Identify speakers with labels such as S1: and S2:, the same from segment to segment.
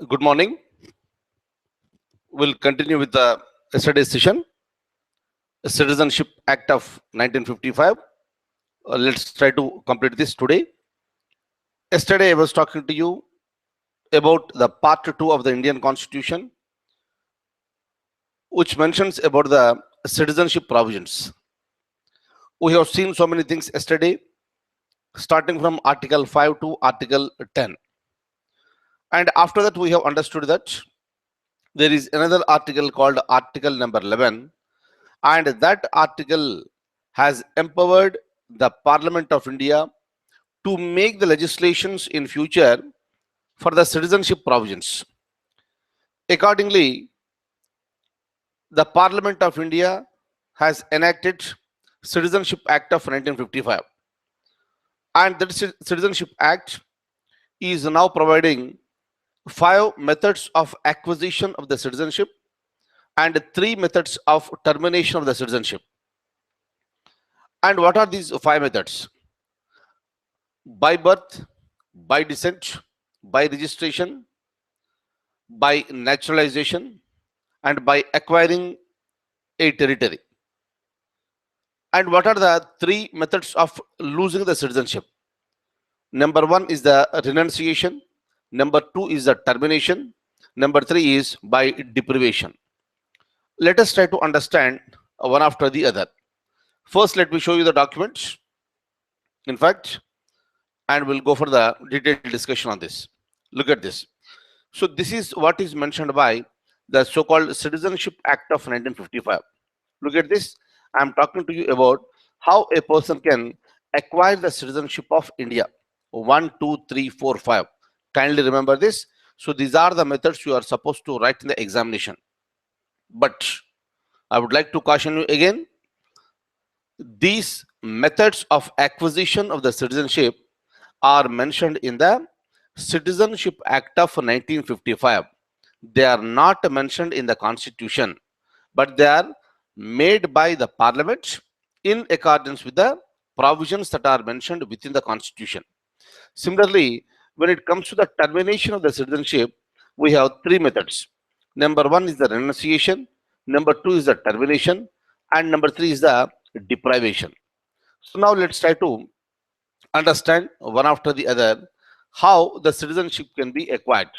S1: Good morning. We'll continue with the yesterday's session, Citizenship Act of 1955. Let's try to complete this today. Yesterday, I was talking to you about the part 2 of the Indian Constitution, which mentions about the citizenship provisions. We have seen so many things yesterday, starting from Article 5 to Article 10. And after that, we have understood that there is another article called Article number 11, and that article has empowered the Parliament of India to make the legislations in future for the citizenship provisions. Accordingly, the Parliament of India has enacted Citizenship Act of 1955, and that Citizenship Act is now providing 5 methods of acquisition of the citizenship and 3 methods of termination of the citizenship. And what are these 5 methods? By birth, by descent, by registration, by naturalization, and by acquiring a territory. And what are the 3 methods of losing the citizenship? Number 1 is the renunciation, number 2 is the termination, number 3 is by deprivation. Let us try to understand one after the other. First, let me show you the documents. In fact, and we'll go for the detailed discussion on this. Look at this. So this is what is mentioned by the so-called Citizenship Act of 1955. Look at this. I'm talking to you about how a person can acquire the citizenship of India. 1, 2, 3, 4, 5. Kindly remember this. So these are the methods you are supposed to write in the examination. But I would like to caution you again. These methods of acquisition of the citizenship are mentioned in the Citizenship Act of 1955. They are not mentioned in the Constitution, but they are made by the Parliament in accordance with the provisions that are mentioned within the Constitution. Similarly, when it comes to the termination of the citizenship, we have 3 methods. Number 1 is the renunciation, number 2 is the termination, and number 3 is the deprivation. So now let's try to understand one after the other how the citizenship can be acquired.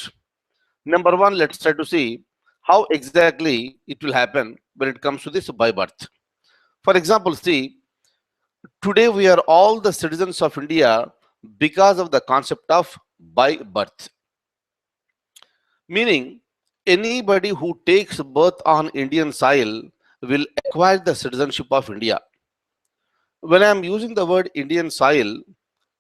S1: Number 1, let's try to see how exactly it will happen when it comes to this by birth. For example, see, today we are all the citizens of India because of the concept of by birth. Meaning, anybody who takes birth on Indian soil will acquire the citizenship of India. When I am using the word Indian soil,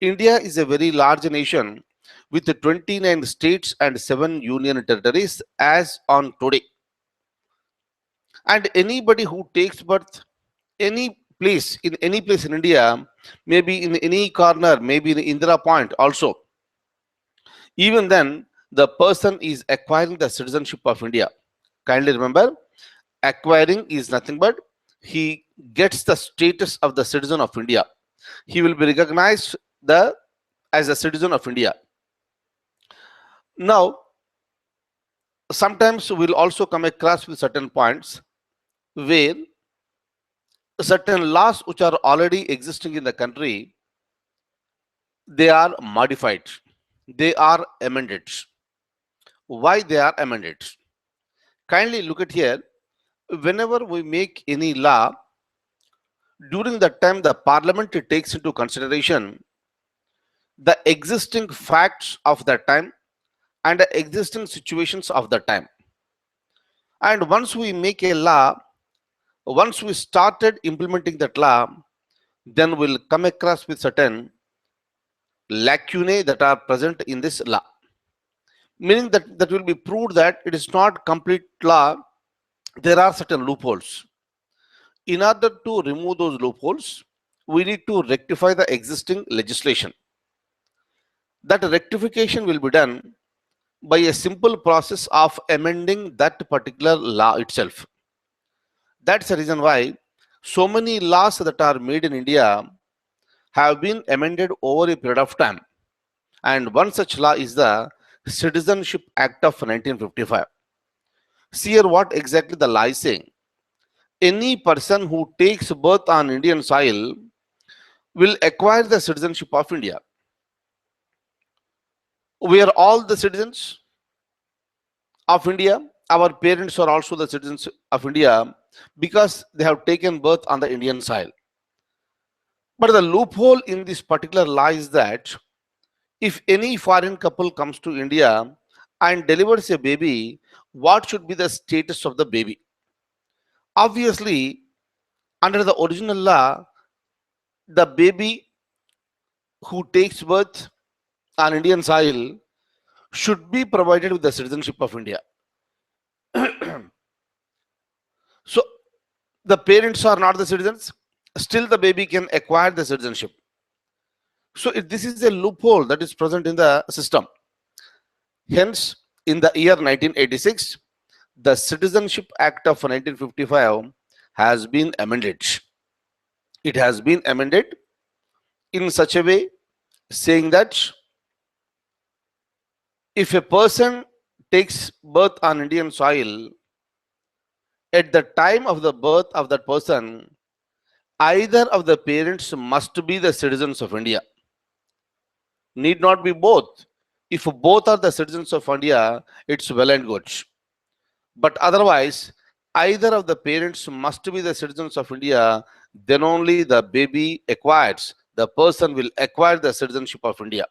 S1: India is a very large nation with 29 states and 7 union territories as on today. And anybody who takes birth any place in India, maybe in any corner, maybe in Indira Point also, even then the person is acquiring the citizenship of India. Kindly remember, acquiring is nothing but he gets the status of the citizen of India. He will be recognized as a citizen of India. Now, sometimes we'll also come across with certain points where certain laws which are already existing in the country, they are modified, they are amended. Why they are amended? Kindly look at here. Whenever we make any law, during that time the Parliament takes into consideration the existing facts of that time and the existing situations of the time. And once we make a law, once we started implementing that law, then we'll come across with certain lacunae that are present in this law. Meaning that will be proved that it is not complete law, there are certain loopholes. In order to remove those loopholes, we need to rectify the existing legislation. That rectification will be done by a simple process of amending that particular law itself. That's the reason why so many laws that are made in India have been amended over a period of time. And one such law is the Citizenship Act of 1955. See here what exactly the law is saying. Any person who takes birth on Indian soil will acquire the citizenship of India. We are all the citizens of India. Our parents are also the citizens of India because they have taken birth on the Indian soil. But the loophole in this particular law is that if any foreign couple comes to India and delivers a baby, what should be the status of the baby? Obviously, under the original law, the baby who takes birth on Indian soil should be provided with the citizenship of India. So the parents are not the citizens, still the baby can acquire the citizenship. So this is a loophole that is present in the system. Hence, in the year 1986, the Citizenship Act of 1955 has been amended. It has been amended in such a way saying that if a person takes birth on Indian soil, at the time of the birth of that person, either of the parents must be the citizens of India. Need not be both. If both are the citizens of India, it's well and good. But otherwise, either of the parents must be the citizens of India, then only the baby acquires, the person will acquire the citizenship of India.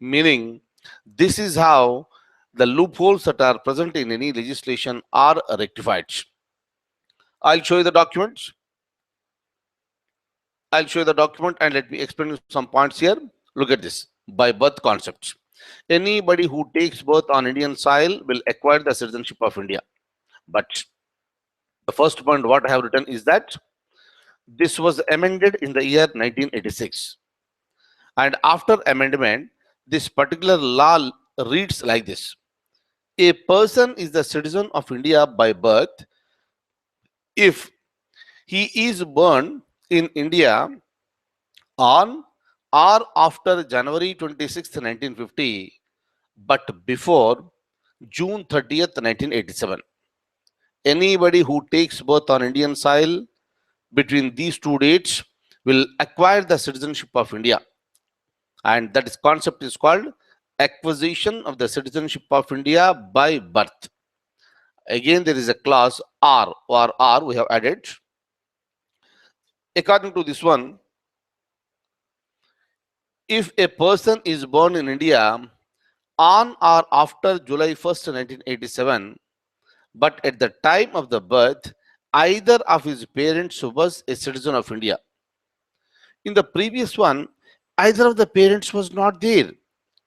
S1: Meaning, this is how the loopholes that are present in any legislation are rectified. I'll show you the document. I'll show you the document and let me explain you some points here. Look at this. By birth concept. Anybody who takes birth on Indian soil will acquire the citizenship of India. But the first point what I have written is that this was amended in the year 1986. And after amendment, this particular law reads like this. A person is the citizen of India by birth if he is born in India on or after January 26, 1950, but before June 30th, 1987. Anybody who takes birth on Indian soil between these two dates will acquire the citizenship of India. And that is concept is called acquisition of the citizenship of India by birth. Again, there is a clause R or R we have added. According to this one, if a person is born in India on or after July 1st, 1987, but at the time of the birth, either of his parents was a citizen of India. In the previous one, either of the parents was not there.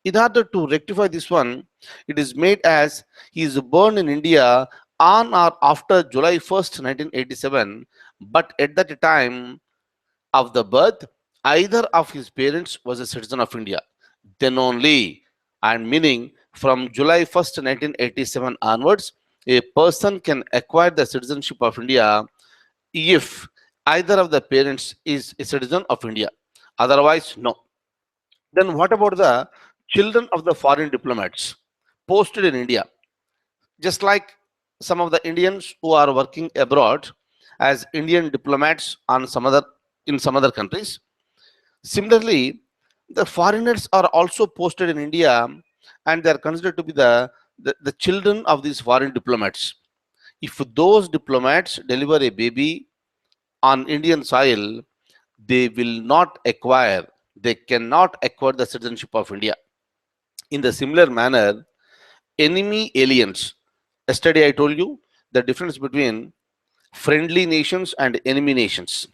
S1: In order to rectify this one, it is made as he is born in India on or after July 1st, 1987, but at that time of the birth, either of his parents was a citizen of India. Then only, and meaning from July 1st, 1987 onwards, a person can acquire the citizenship of India if either of the parents is a citizen of India. Otherwise, no. Then what about the children of the foreign diplomats posted in India? Just like some of the Indians who are working abroad as Indian diplomats on some other in some other countries. Similarly, the foreigners are also posted in India and they are considered to be the children of these foreign diplomats. If those diplomats deliver a baby on Indian soil, they will not acquire, they cannot acquire the citizenship of India. In the similar manner, enemy aliens. Yesterday I told you the difference between friendly nations and enemy nations.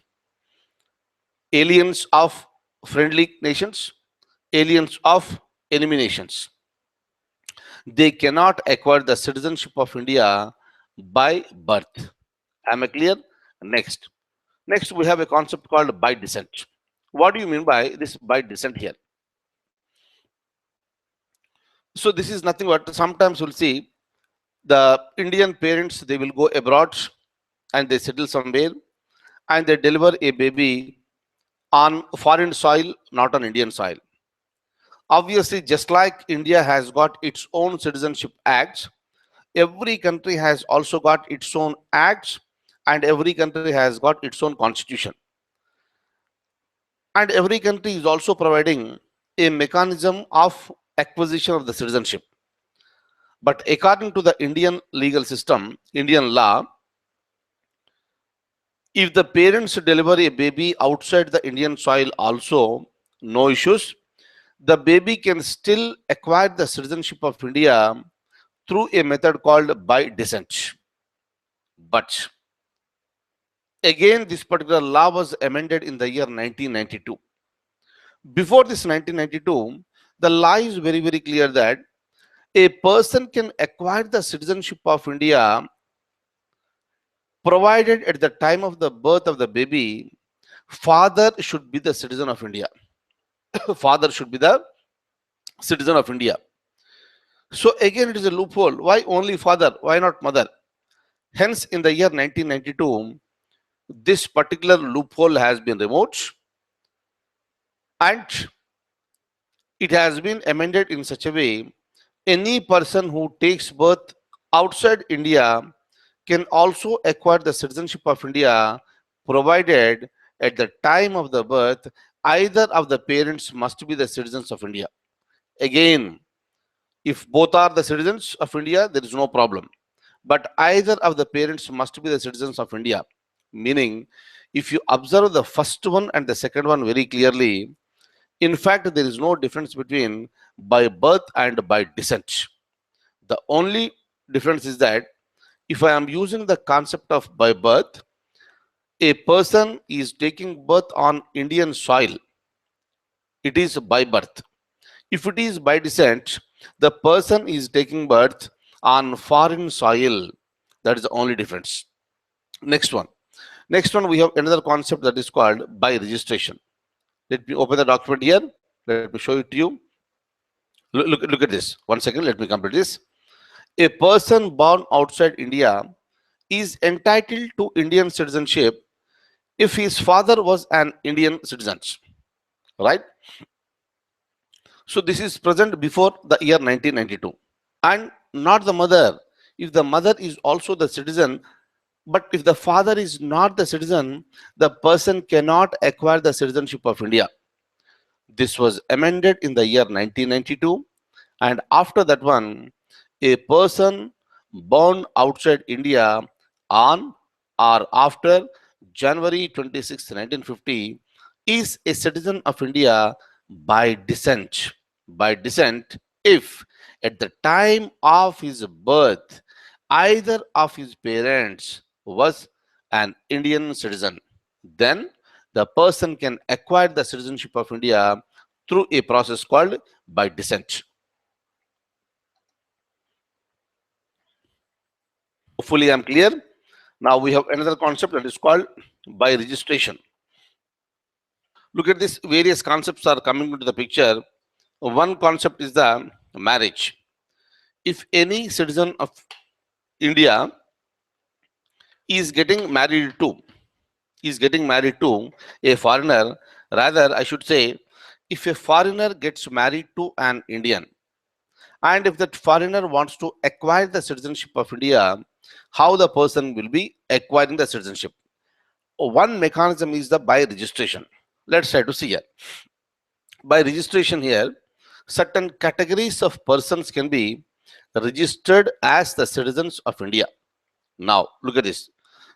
S1: Aliens of friendly nations, aliens of enemy nations. They cannot acquire the citizenship of India by birth. Am I clear? Next. Next, we have a concept called by descent. What do you mean by this by descent here? So this is nothing but sometimes we'll see the Indian parents, they will go abroad and they settle somewhere and they deliver a baby on foreign soil, not on Indian soil. Obviously, just like India has got its own citizenship acts, every country has also got its own acts, and every country has got its own constitution. And every country is also providing a mechanism of acquisition of the citizenship. But according to the Indian legal system, Indian law, if the parents deliver a baby outside the Indian soil, also no issues. The baby can still acquire the citizenship of India through a method called by descent. But again, this particular law was amended in the year 1992. Before this 1992, the law is very, very clear that a person can acquire the citizenship of India provided at the time of the birth of the baby, father should be the citizen of India. Father should be the citizen of India. So again, it is a loophole. Why only father? Why not mother? Hence, in the year 1992, this particular loophole has been removed and it has been amended in such a way any person who takes birth outside India can also acquire the citizenship of India provided at the time of the birth either of the parents must be the citizens of India. Again, if both are the citizens of India, there is no problem. But either of the parents must be the citizens of India. Meaning, if you observe the first one and the second one very clearly, in fact, there is no difference between by birth and by descent. The only difference is that if I am using the concept of by birth, a person is taking birth on Indian soil, it is by birth. If it is by descent, the person is taking birth on foreign soil. That is the only difference. Next one. Next one, we have another concept that is called by registration. Let me open the document here. Let me show it to you. Look at this. One second, let me complete this. A person born outside India is entitled to Indian citizenship if his father was an Indian citizen, right? So this is present before the year 1992. And not the mother. If the mother is also the citizen, but if the father is not the citizen, the person cannot acquire the citizenship of India. This was amended in the year 1992, and after that one, a person born outside India on or after January 26, 1950 is a citizen of India by descent. By descent, if at the time of his birth, either of his parents was an Indian citizen, then the person can acquire the citizenship of India through a process called by descent. Hopefully, I'm clear. Now we have another concept that is called by registration. Look at this, various concepts are coming into the picture. One concept is the marriage. If any citizen of India is getting married to, a foreigner, rather I should say, if a foreigner gets married to an Indian, and if that foreigner wants to acquire the citizenship of India, how the person will be acquiring the citizenship? One mechanism is the by registration. Let's try to see here. By registration here, certain categories of persons can be registered as the citizens of India. Now, look at this.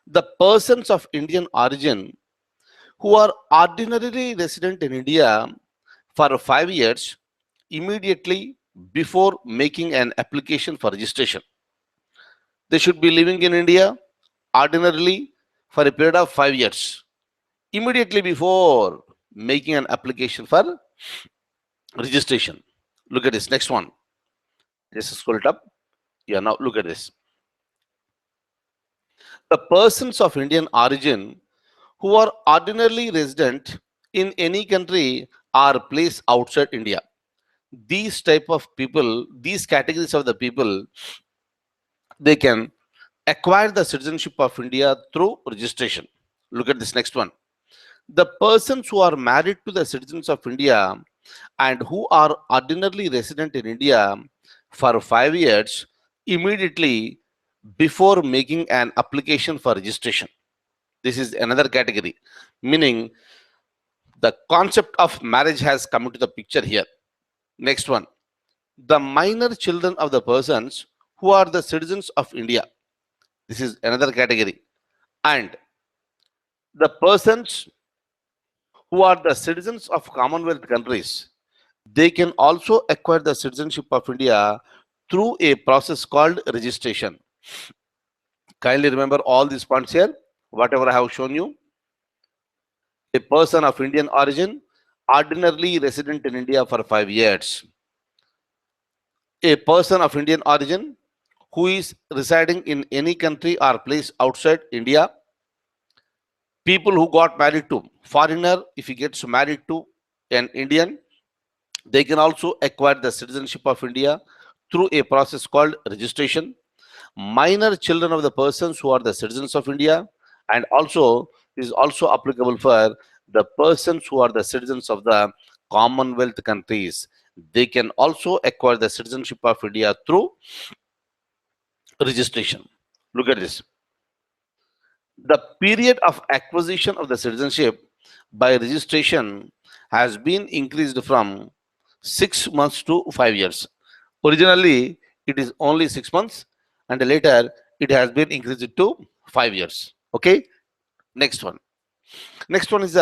S1: The persons of Indian origin who are ordinarily resident in India for 5 years immediately before making an application for registration. They should be living in India ordinarily for a period of 5 years. Immediately before making an application for registration. Look at this next one. Just scroll it up. Yeah, now look at this. The persons of Indian origin who are ordinarily resident in any country or place outside India. These type of people, these categories of the people, they can acquire the citizenship of India through registration. Look at this next one. The persons who are married to the citizens of India and who are ordinarily resident in India for 5 years immediately before making an application for registration. This is another category, meaning the concept of marriage has come into the picture here. Next one, the minor children of the persons who are the citizens of India. This is another category. And the persons who are the citizens of Commonwealth countries, they can also acquire the citizenship of India through a process called registration. Kindly remember all these points here, whatever I have shown you. A person of Indian origin, ordinarily resident in India for 5 years. A person of Indian origin who is residing in any country or place outside India. People who got married to foreigner, if he gets married to an Indian, they can also acquire the citizenship of India through a process called registration. Minor children of the persons who are the citizens of India, and also is also applicable for the persons who are the citizens of the Commonwealth countries. They can also acquire the citizenship of India through registration. Look at this. The period of acquisition of the citizenship by registration has been increased from 6 months to 5 years. Originally, it is only 6 months, and later it has been increased to 5 years. Okay, next one. Next one is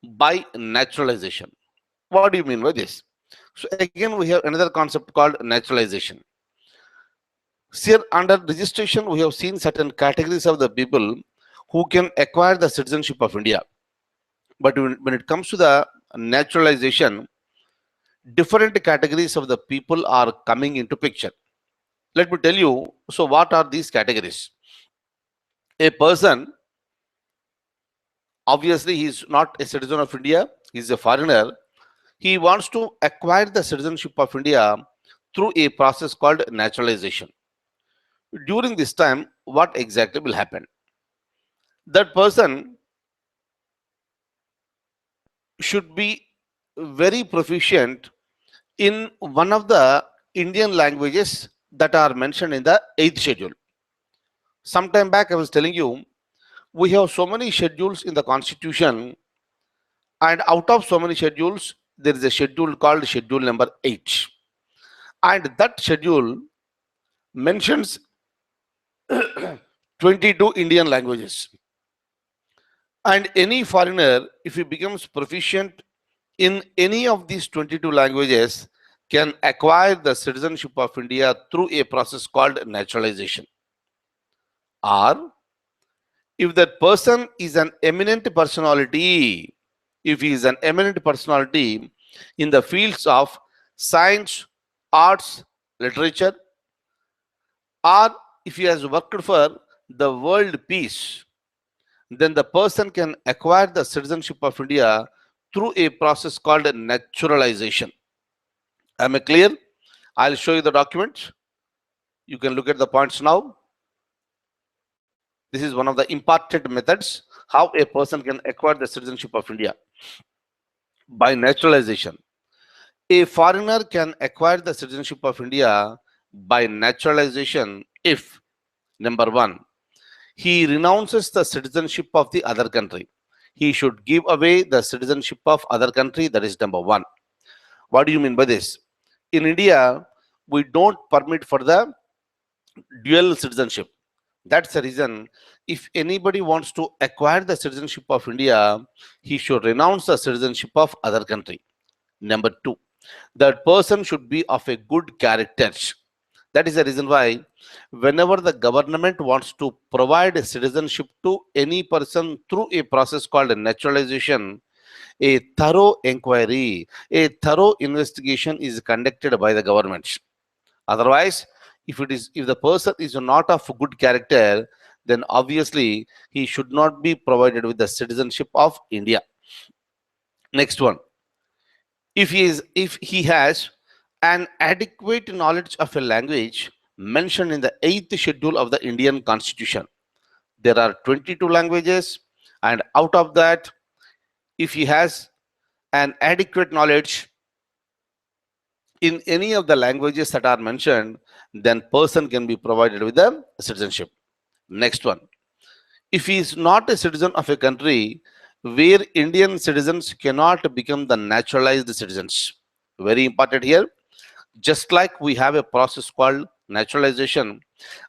S1: by naturalization. What do you mean by this? So again, we have another concept called naturalization. Here, under registration, we have seen certain categories of the people who can acquire the citizenship of India. But when it comes to the naturalization, different categories of the people are coming into picture. Let me tell you, so what are these categories? A person, obviously he is not a citizen of India, he is a foreigner. He wants to acquire the citizenship of India through a process called naturalization. During this time, what exactly will happen? That person should be very proficient in one of the Indian languages that are mentioned in the 8th schedule. Sometime back, I was telling you, we have so many schedules in the constitution, and out of so many schedules, there is a schedule called schedule number 8. And that schedule mentions 22 Indian languages. And any foreigner, if he becomes proficient in any of these 22 languages, can acquire the citizenship of India through a process called naturalization. Or if that person is an eminent personality, if he is an eminent personality in the fields of science, arts, literature, or if he has worked for the world peace, then the person can acquire the citizenship of India through a process called naturalization. Am I clear? I'll show you the document. You can look at the points now. This is one of the important methods how a person can acquire the citizenship of India by naturalization. A foreigner can acquire the citizenship of India by naturalization if, number one, he renounces the citizenship of the other country. He should give away the citizenship of other country. That is number one. What do you mean by this? In India, we don't permit for the dual citizenship. That's the reason if anybody wants to acquire the citizenship of India, he should renounce the citizenship of other country. Number two, that person should be of a good character. That is the reason why whenever the government wants to provide a citizenship to any person through a process called naturalization, a thorough inquiry, a thorough investigation is conducted by the government. Otherwise, if the person is not of good character, then obviously he should not be provided with the citizenship of India. Next one, if he has an adequate knowledge of a language mentioned in the 8th schedule of the Indian Constitution. There are 22 languages, and out of that, if he has an adequate knowledge in any of the languages that are mentioned, then person can be provided with the citizenship. Next one, if he is not a citizen of a country where Indian citizens cannot become the naturalized citizens. Very important here. Just like we have a process called naturalization,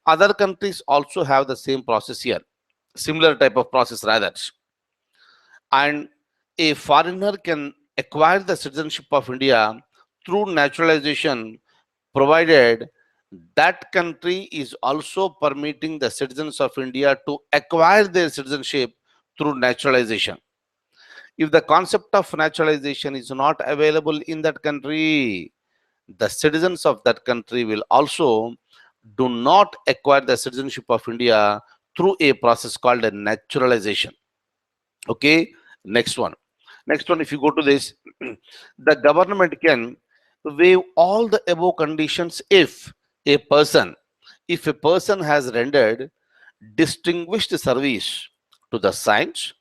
S1: other countries also have the same process here, similar type of process rather. And a foreigner can acquire the citizenship of India through naturalization, provided that country is also permitting the citizens of India to acquire their citizenship through naturalization. If the concept of naturalization is not available in that country, the citizens of that country will also do not acquire the citizenship of India through a process called a naturalization. Okay, next one. Next one, if you go to this, the government can waive all the above conditions a person, if a person has rendered distinguished service to the science,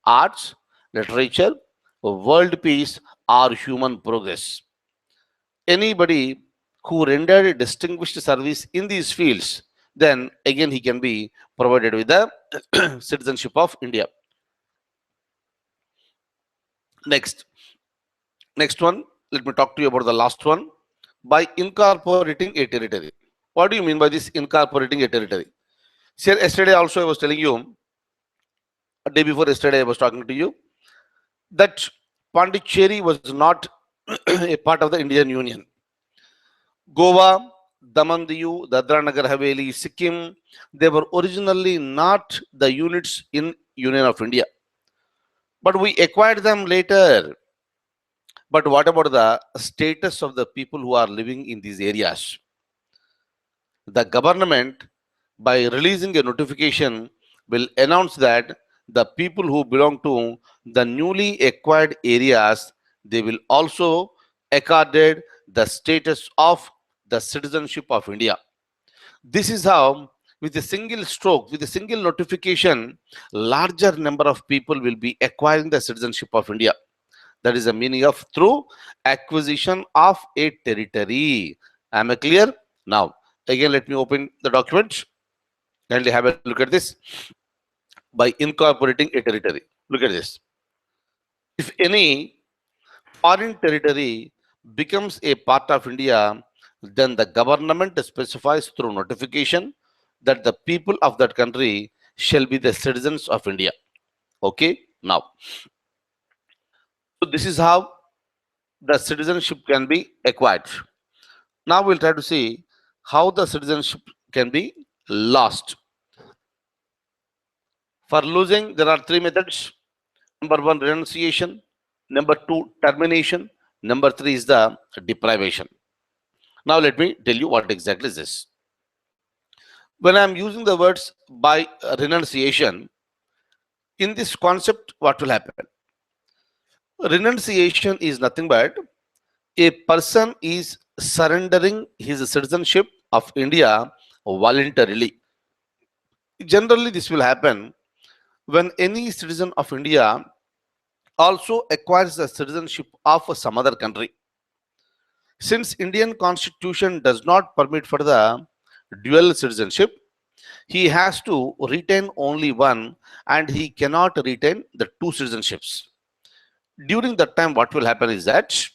S1: arts, literature, world peace, or human progress. Anybody who rendered distinguished service in these fields, then again he can be provided with the citizenship of India. Next, next one, let me talk to you about the last one. By incorporating a territory. What do you mean by this incorporating a territory? See, yesterday also I was telling you, a day before yesterday I was talking to you, that Pondicherry was not a part of the Indian Union. Goa, Daman Diu, Dadra Nagar Haveli, Sikkim, they were originally not the units in Union of India. But we acquired them later. But what about the status of the people who are living in these areas? The government, by releasing a notification, will announce that the people who belong to the newly acquired areas, they will also accorded the status of the citizenship of India. This is how, with a single stroke, with a single notification, larger number of people will be acquiring the citizenship of India. That is the meaning of through acquisition of a territory. Am I clear? Now, again, let me open the document. Kindly have a look at this. By incorporating a territory. Look at this. If any foreign territory becomes a part of India, then the government specifies through notification that the people of that country shall be the citizens of India. Okay, now, so this is how the citizenship can be acquired. Now we'll try to see how the citizenship can be lost. For losing, there are three methods. Number one, renunciation. Number two, termination. Number three is the deprivation. Now let me tell you what exactly is this. When I'm using the words by renunciation, in this concept, what will happen? Renunciation is nothing but a person is surrendering his citizenship of India voluntarily. Generally, this will happen when any citizen of India also acquires the citizenship of some other country. Since Indian constitution does not permit for the dual citizenship, he has to retain only one and he cannot retain the two citizenships. During that time, what will happen is that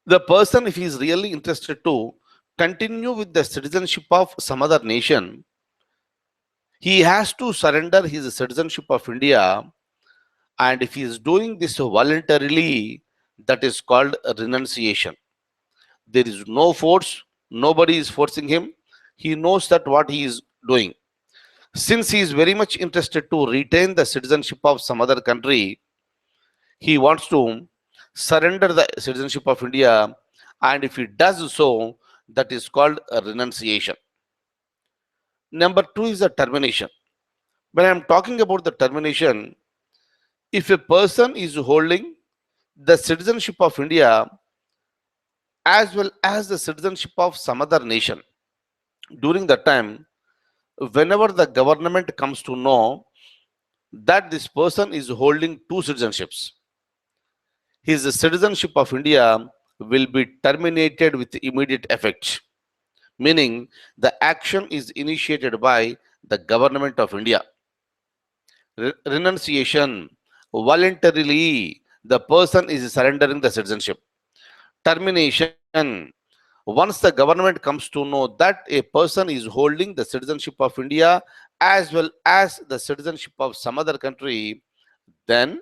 S1: the person, if he is really interested to continue with the citizenship of some other nation, he has to surrender his citizenship of India. And if he is doing this voluntarily, that is called renunciation. There is no force, nobody is forcing him. He knows that what he is doing. Since he is very much interested to retain the citizenship of some other country, he wants to surrender the citizenship of India. And if he does so, that is called a renunciation. Number two is the termination. When I'm talking about the termination, if a person is holding the citizenship of India as well as the citizenship of some other nation, during that time, whenever the government comes to know that this person is holding two citizenships, his citizenship of India will be terminated with immediate effect, meaning the action is initiated by the government of India. Renunciation, voluntarily, the person is surrendering the citizenship. Termination, once the government comes to know that a person is holding the citizenship of India as well as the citizenship of some other country, then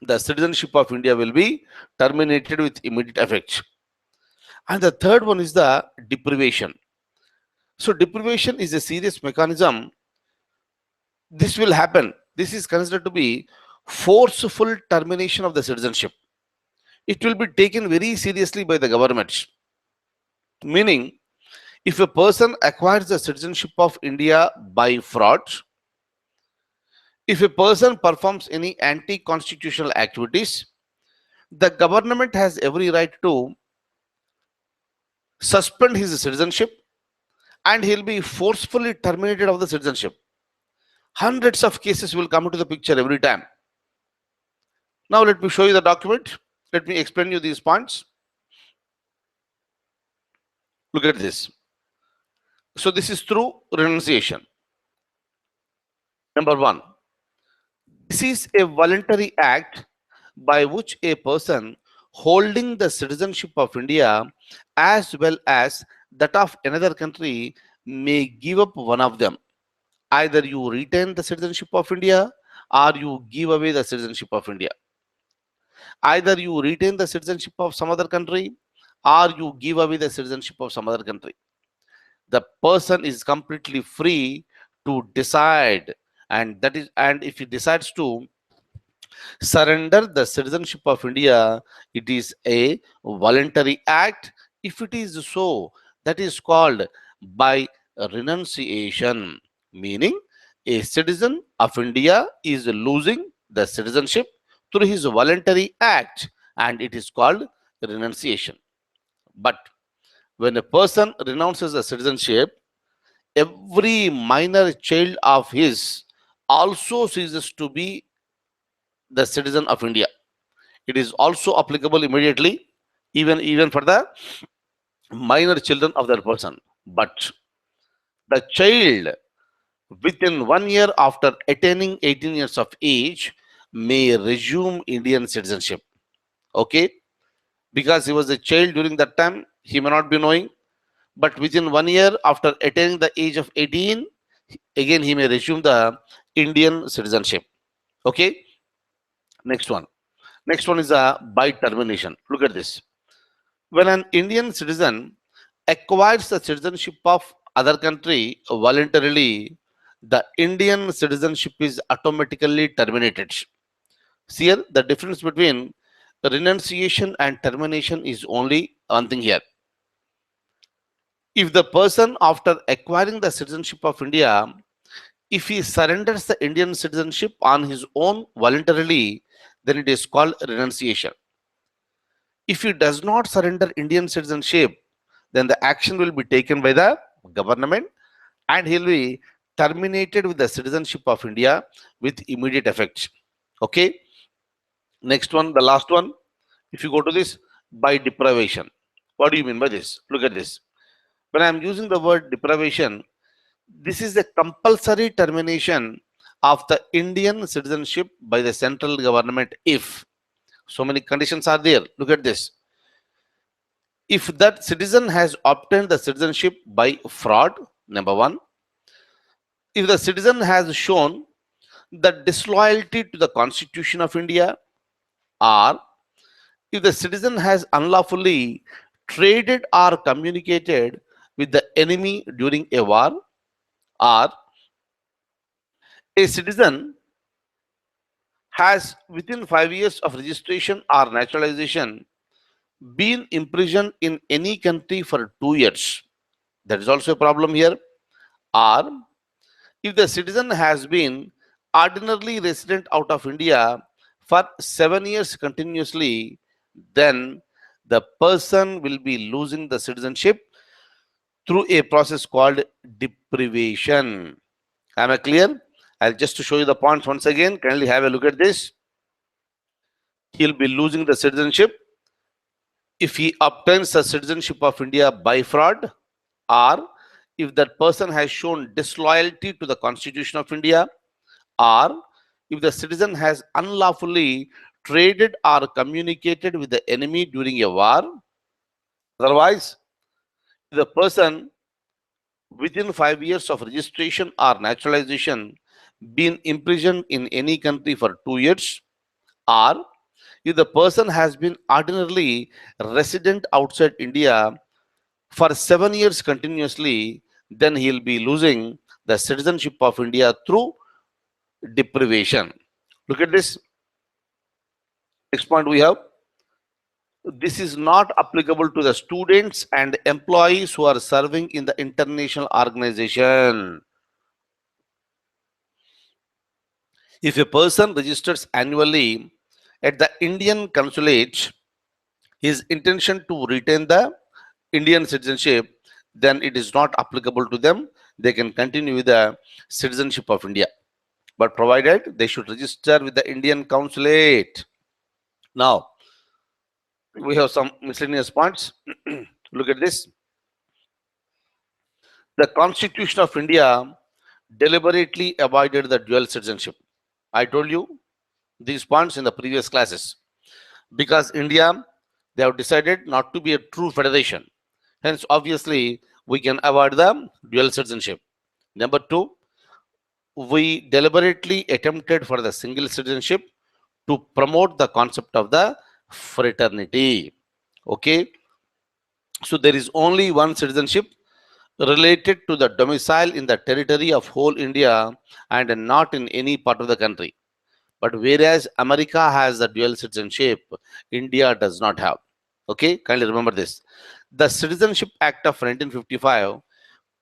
S1: the citizenship of India will be terminated with immediate effect. And the third one is the deprivation. So, deprivation is a serious mechanism. This will happen. This is considered to be forceful termination of the citizenship. It will be taken very seriously by the government. Meaning, if a person acquires the citizenship of India by fraud, if a person performs any anti constitutional activities, the government has every right to suspend his citizenship and he'll be forcefully terminated of the citizenship. Hundreds of cases will come into the picture every time. Now, let me show you the document. Let me explain you these points. Look at this. So, this is through renunciation. Number one, this is a voluntary act by which a person holding the citizenship of India as well as that of another country may give up one of them. Either you retain the citizenship of India or you give away the citizenship of India. Either you retain the citizenship of some other country or you give away the citizenship of some other country. The person is completely free to decide, and if he decides to surrender the citizenship of India, it is a voluntary act. If it is so, that is called by renunciation, meaning a citizen of India is losing the citizenship through his voluntary act, and it is called renunciation. But when a person renounces the citizenship, every minor child of his also ceases to be the citizen of India. It is also applicable immediately, even for the minor children of that person. But the child within 1 year after attaining 18 years of age may resume Indian citizenship. Okay, because he was a child during that time, he may not be knowing. But within 1 year after attaining the age of 18, again he may resume the Indian citizenship. Okay, next one. Next one is a by termination. Look at this. When an Indian citizen acquires the citizenship of other country voluntarily, the Indian citizenship is automatically terminated. See here, the difference between renunciation and termination is only one thing here. If the person, after acquiring the citizenship of India, if he surrenders the Indian citizenship on his own voluntarily, then it is called renunciation. If he does not surrender Indian citizenship, then the action will be taken by the government and he'll be terminated with the citizenship of India with immediate effect. Okay. Next one, the last one. If you go to this, by deprivation. What do you mean by this? Look at this. When I'm using the word deprivation, this is a compulsory termination of the Indian citizenship by the central government if so many conditions are there. Look at this. If that citizen has obtained the citizenship by fraud, number one, if the citizen has shown the disloyalty to the Constitution of India, or if the citizen has unlawfully traded or communicated with the enemy during a war, or a citizen has within 5 years of registration or naturalization been imprisoned in any country for 2 years. That is also a problem here. Or if the citizen has been ordinarily resident out of India for 7 years continuously, then the person will be losing the citizenship through a process called deprivation. Am I clear? I'll just to show you the points once again. Kindly have a look at this. He'll be losing the citizenship if he obtains the citizenship of India by fraud, or if that person has shown disloyalty to the Constitution of India, or if the citizen has unlawfully traded or communicated with the enemy during a war. Otherwise, the person within 5 years of registration or naturalization been imprisoned in any country for 2 years, or if the person has been ordinarily resident outside India for 7 years continuously, then he'll be losing the citizenship of India through deprivation. Look at this. Next point we have. This is not applicable to the students and employees who are serving in the international organization. If a person registers annually at the Indian consulate his intention to retain the Indian citizenship, then it is not applicable to them. They can continue with the citizenship of India, but provided they should register with the Indian consulate. Now, we have some miscellaneous points. Look at this. The Constitution of India deliberately avoided the dual citizenship. I told you these points in the previous classes because India, they have decided not to be a true federation. Hence, obviously, we can avoid the dual citizenship. Number two, we deliberately attempted for the single citizenship to promote the concept of the fraternity. Okay, so there is only one citizenship related to the domicile in the territory of whole India and not in any part of the country. But whereas America has the dual citizenship, India does not have. Okay, kindly remember this. The Citizenship Act of 1955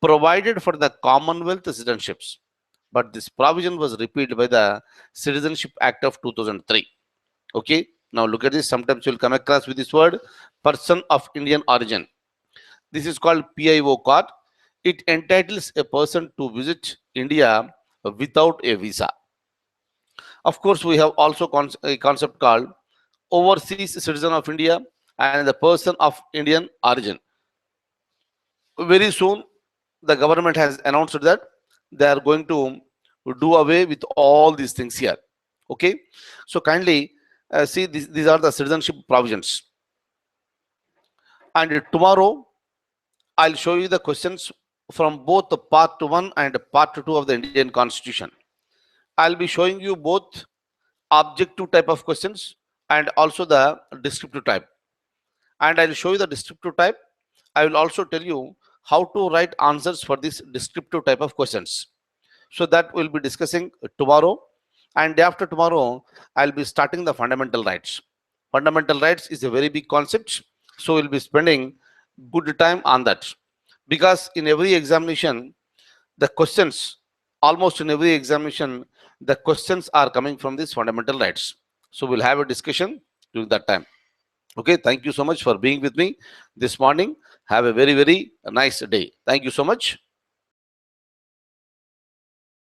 S1: provided for the Commonwealth citizenships, but this provision was repealed by the Citizenship Act of 2003. Okay, now look at this. Sometimes you'll come across with this word, person of Indian origin. This is called PIO card. It entitles a person to visit India without a visa. Of course, we have also a concept called overseas citizen of India and the person of Indian origin. Very soon, the government has announced that they are going to do away with all these things here. Okay, so kindly see these are the citizenship provisions. And tomorrow, I'll show you the questions from both the part 1 and part 2 of the Indian Constitution. I'll be showing you both objective type of questions and also the descriptive type. And I'll show you the descriptive type. I will also tell you how to write answers for this descriptive type of questions. So that we'll be discussing tomorrow. And after tomorrow, I'll be starting the fundamental rights. Fundamental rights is a very big concept. So we'll be spending good time on that. Because in every examination, the questions, almost in every examination, the questions are coming from these fundamental rights. So we'll have a discussion during that time. Okay, thank you so much for being with me this morning. Have a very, very nice day. Thank you so much.